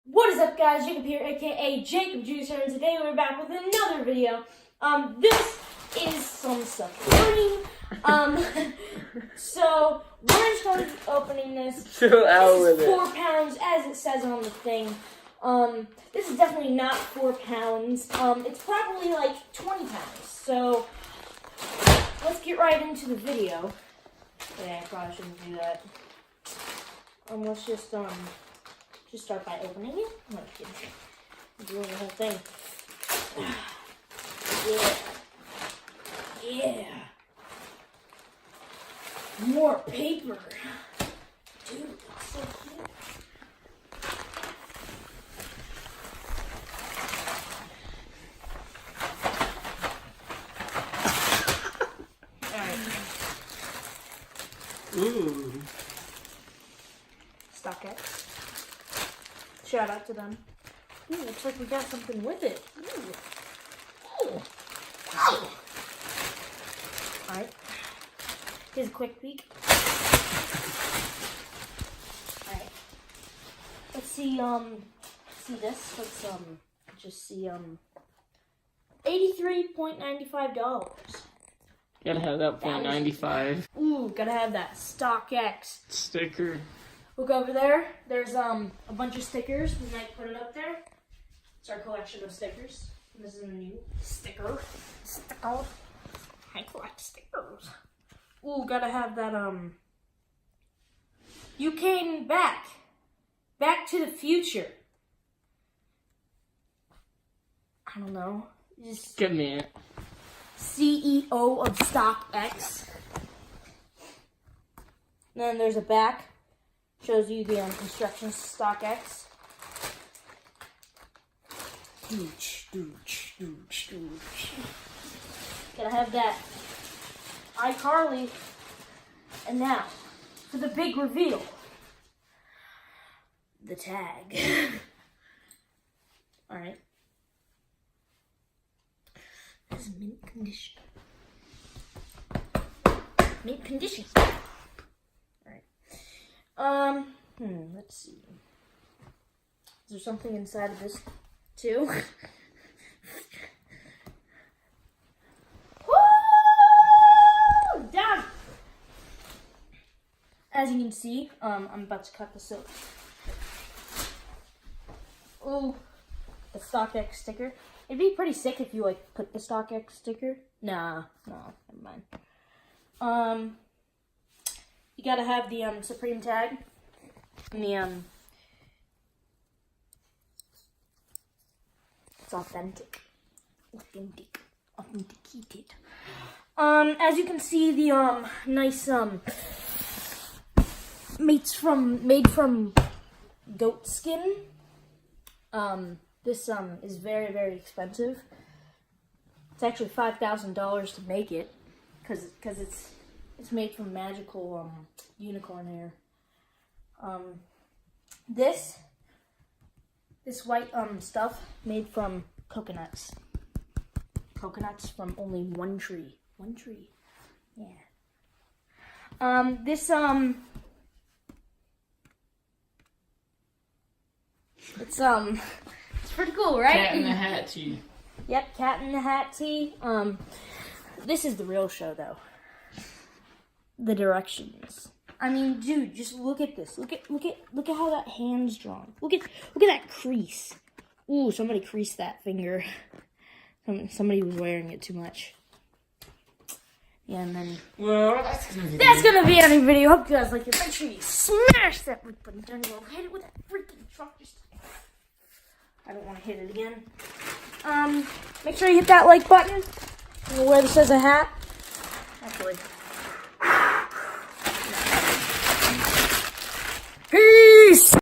What is up, guys? Jacob here, aka Jacob Juicer, and today we're back with another video. This is some stuff learning. So we're just going to be opening this. This is 4 pounds, as it says on the thing. This is definitely not 4 pounds. It's probably like 20 pounds. So let's get right into the video. Yeah, I probably shouldn't do that. Let's just start by opening it. No, I'm kidding. I'm doing the whole thing. Yeah. More paper. Dude, it's so cute. Alright. Ooh. StockX. Shout out to them. Ooh, looks like we got something with it. Ooh. Ooh. Ow. Alright. Here's a quick peek. Alright. Let's see, this. Let's, just see, $83.95. Gotta have that .95 Ooh, gotta have that StockX sticker. Look over there. There's a bunch of stickers. We might put it up there. It's our collection of stickers. This is a new sticker. I collect stickers. Ooh, gotta have that You came back. Back to the future. I don't know. Just Give me it. CEO of StockX. Then there's a back. Shows you the instructions to StockX. Gotta have that iCarly. And now, for the big reveal. The tag. Alright. This is mint condition. Mint condition. Let's see. Is there something inside of this too? Woo! Done! As you can see, I'm about to cut this out. Ooh, the StockX sticker. It'd be pretty sick if you like put the StockX sticker. Nah, no, never mind. You gotta have the Supreme tag and the it's authentic, authenticated. As you can see, the nice made from goat skin. This is very, very expensive. It's actually $5,000 to make it, cause it's made from magical unicorn hair. This white stuff made from coconuts. Coconuts from only one tree. One tree. Yeah. It's pretty cool, right? Cat in the Hat tee. Yep, Cat in the Hat tee. This is the real show though. The directions. I mean, dude, just look at this. Look at how that hand's drawn. Look at that crease. Ooh, somebody creased that finger. Somebody was wearing it too much. Yeah, and then Well, that's gonna be any video. Hope you guys like it. Make sure you smash that like button down below. Hit it with that freaking truck. I don't want to hit it again. Make sure you hit that like button. Where this says a hat. Actually. Peace!